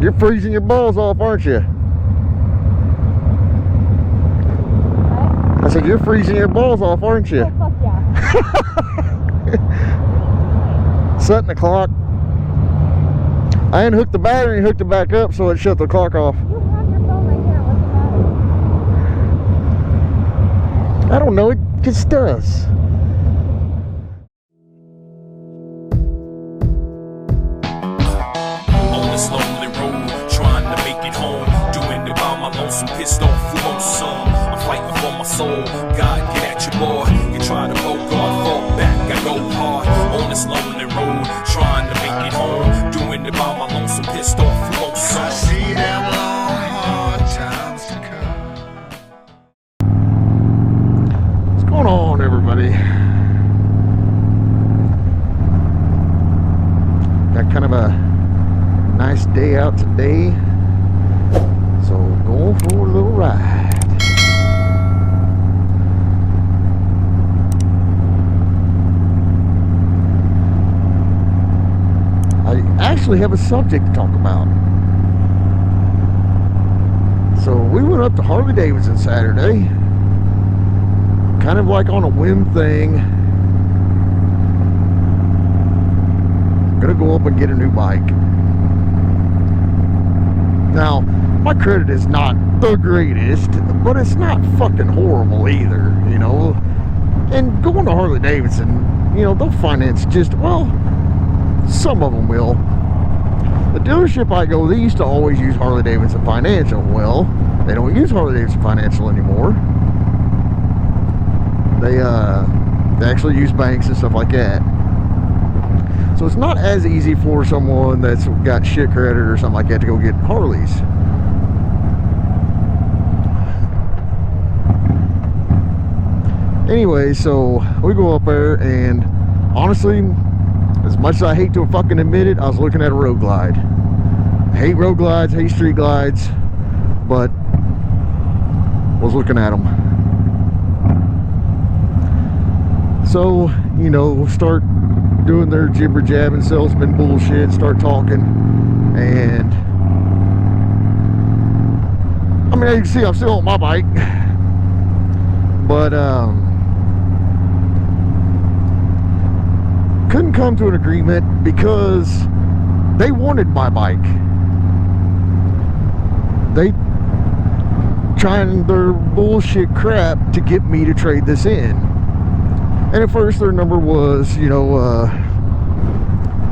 You're freezing your balls off, aren't you? What? I said, you're freezing your balls off, aren't you? Oh, fuck yeah. Setting the clock. I unhooked the battery and hooked it back up so it shut the clock off. You have your phone right here. What's the matter? I don't know, it just does. On this lonely road, trying to make it home, doing it by my lonesome, pissed off who wants some. I'm fighting for my soul, God get at your boy. You try to go God, fall back, I go hard. On this lonely road, trying to make it home, doing it by my lonesome, pissed off who wants some. I see them long, hard times to come. What's going on, everybody? Got kind of a nice day out today, so going for a little ride. I actually have a subject to talk about. So we went up to Harley Davidson Saturday, kind of like on a whim thing. Gonna go up and get a new bike. Now, my credit is not the greatest, but it's not fucking horrible either, you know. And going to Harley Davidson, you know, they'll finance just, well, some of them will. The dealership I go, they used to always use Harley Davidson Financial. Well, they don't use Harley Davidson Financial anymore. They actually use banks and stuff like that. So it's not as easy for someone that's got shit credit or something like that to go get Harleys. Anyway, so we go up there, and honestly, as much as I hate to fucking admit it, I was looking at a road glide. I hate road glides, hate street glides, but was looking at them. So, you know, start doing their jibber jabbing salesman bullshit, start talking, and I mean, as you can see, I'm still on my bike, but couldn't come to an agreement because they wanted my bike. They trying their bullshit crap to get me to trade this in. And at first their number was, you know,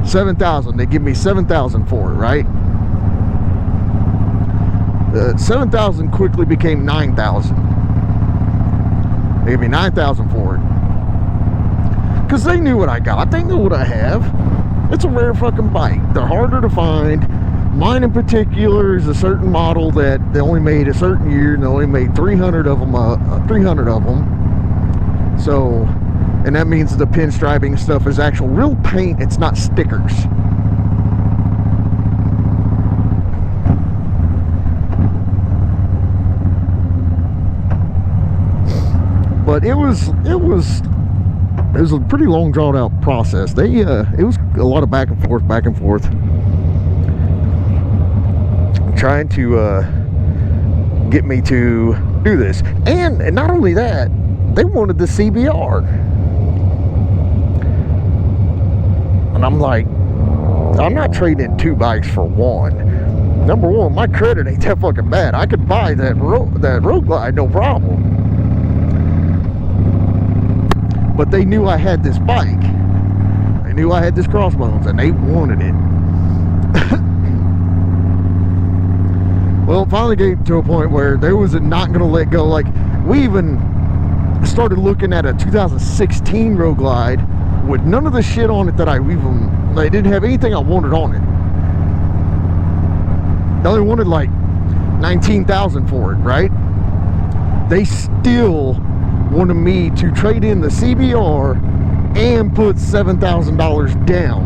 7,000. They give me 7,000 for it, right? 7,000 quickly became 9,000. They gave me 9,000 for it. Because they knew what I got. They knew what I have. It's a rare fucking bike. They're harder to find. Mine in particular is a certain model that they only made a certain year, and they only made 300 of them. 300 of them. So, and that means the pinstriping stuff is actual real paint. It's not stickers. But it was a pretty long, drawn out process. It was a lot of back and forth, trying to get me to do this. And not only that, they wanted the CBR. And I'm like, I'm not trading in two bikes for one. Number one, my credit ain't that fucking bad. I could buy that road glide, no problem. But they knew I had this bike. They knew I had this crossbones, and they wanted it. Well, it finally came to a point where they was not going to let go. Like, we even started looking at a 2016 road glide with none of the shit on it that they didn't have anything I wanted on it. They only wanted like 19,000 for it, right? They still wanted me to trade in the CBR and put $7,000 down,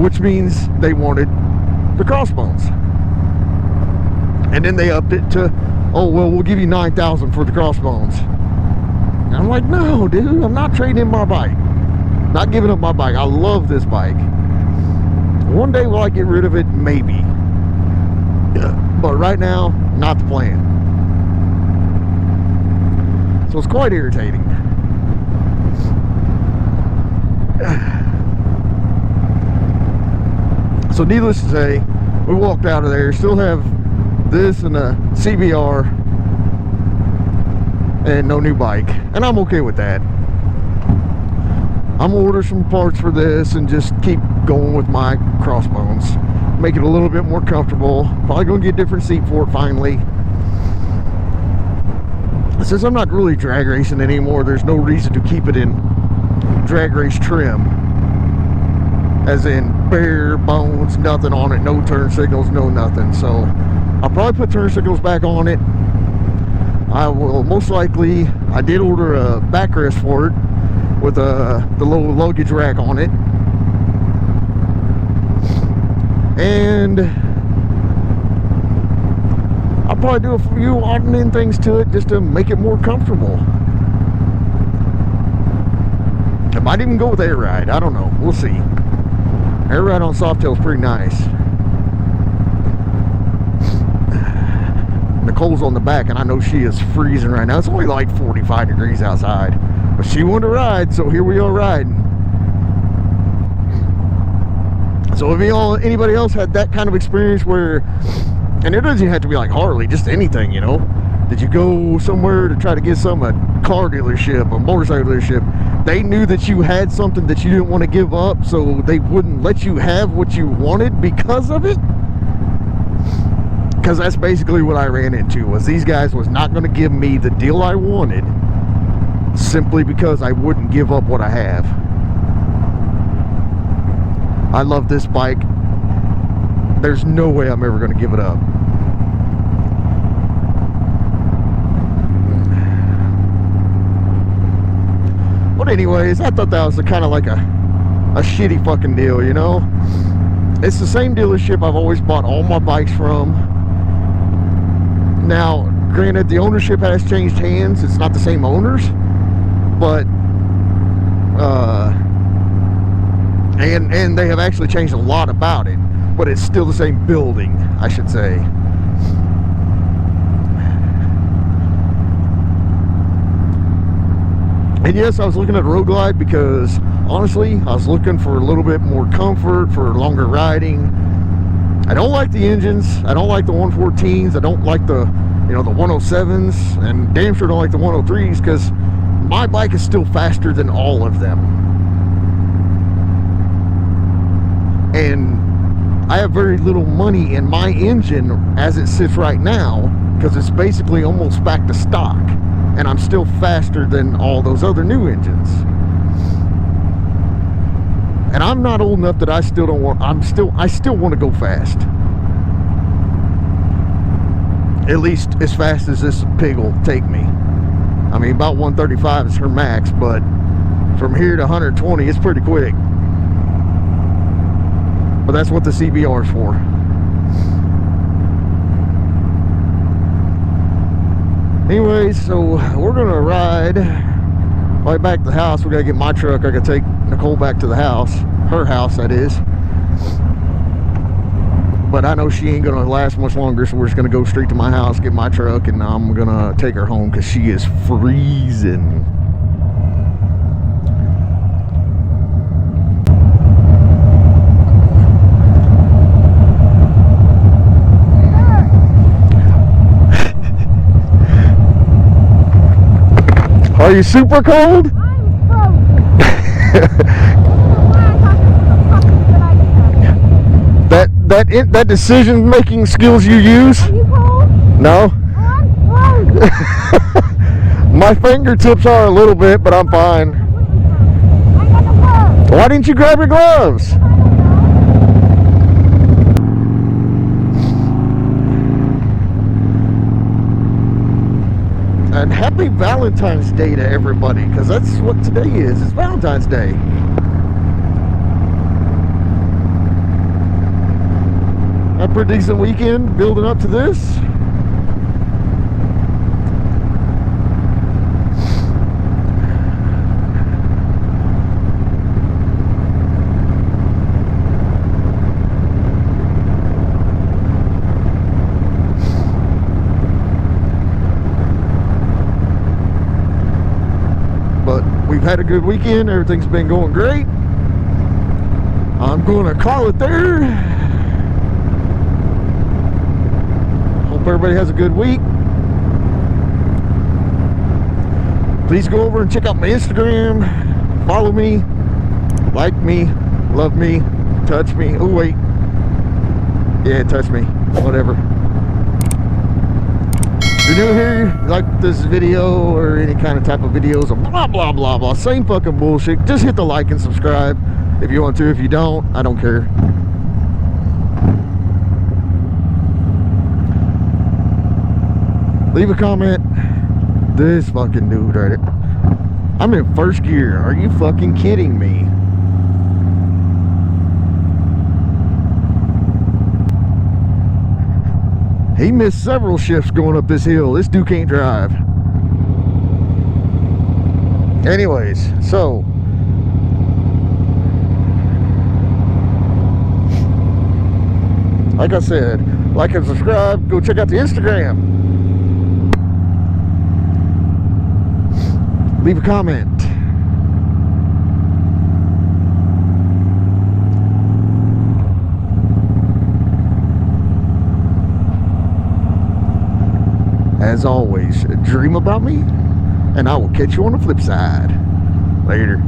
which means they wanted the crossbones. And then they upped it to, oh, well, we'll give you 9,000 for the crossbones. And I'm like, no, dude, I'm not trading in my bike. Not giving up my bike. I love this bike. One day will I get rid of it? Maybe. But right now, not the plan. So it's quite irritating. So needless to say, we walked out of there, still have this and a CBR and no new bike, and I'm okay with that. I'm gonna order some parts for this and just keep going with my crossbones, make it a little bit more comfortable. Probably gonna get a different seat for it finally. Since I'm not really drag racing anymore, there's no reason to keep it in drag race trim, as in bare bones, nothing on it, no turn signals, no nothing. So I'll probably put turn signals back on it. I will most likely, I did order a backrest for it with the little luggage rack on it, and I'll probably do a few odd and end things to it just to make it more comfortable. I might even go with air ride, I don't know, we'll see. Air ride on Softail is pretty nice. Nicole's on the back, and I know she is freezing right now. It's only like 45 degrees outside, but she wanted to ride, so here we are riding. So if anybody else had that kind of experience where, and it doesn't have to be like Harley, just anything, you know. Did you go somewhere to try to get some a car dealership, a motorcycle dealership? They knew that you had something that you didn't want to give up, so they wouldn't let you have what you wanted because of it? Because that's basically what I ran into, was these guys was not going to give me the deal I wanted simply because I wouldn't give up what I have. I love this bike. There's no way I'm ever going to give it up. But anyways, I thought that was kind of like a shitty fucking deal, you know? It's the same dealership I've always bought all my bikes from. Now, granted, the ownership has changed hands. It's not the same owners, but and they have actually changed a lot about it, but it's still the same building, I should say. And yes, I was looking at Road Glide because honestly, I was looking for a little bit more comfort, for longer riding. I don't like the engines. I don't like the 114s. I don't like the, you know, the 107s, and damn sure don't like the 103s, because my bike is still faster than all of them. And I have very little money in my engine as it sits right now, because it's basically almost back to stock, and I'm still faster than all those other new engines. And I'm not old enough that I still don't want, I still want to go fast. At least as fast as this pig will take me. I mean, about 135 is her max, but from here to 120, it's pretty quick. But that's what the CBR is for. Anyways, so we're gonna ride right back to the house. We gotta get my truck. I gotta take Nicole back to the house, her house that is. But I know she ain't gonna last much longer, so we're just gonna go straight to my house, get my truck, and I'm gonna take her home because she is freezing. Are you super cold? I'm frozen. That decision-making skills you use? Are you cold? No. I'm frozen. My fingertips are a little bit, but I'm fine. I got the gloves. Why didn't you grab your gloves? And happy Valentine's Day to everybody, because that's what today is. It's Valentine's Day. A pretty decent weekend building up to this. had a good weekend. Everything's been going great. I'm going to call it there. Hope everybody has a good week. Please go over and check out my Instagram. Follow me. Like me. Love me. Touch me. Oh, wait. Yeah, touch me. Whatever. If you're new here, you like this video or any kind of type of videos or blah, blah, blah, blah. Same fucking bullshit. Just hit the like and subscribe if you want to. If you don't, I don't care. Leave a comment. This fucking dude right here. I'm in first gear. Are you fucking kidding me? He missed several shifts going up this hill. This dude can't drive. Anyways, so like I said, like and subscribe. Go check out the Instagram. Leave a comment. As always, dream about me, and I will catch you on the flip side. Later.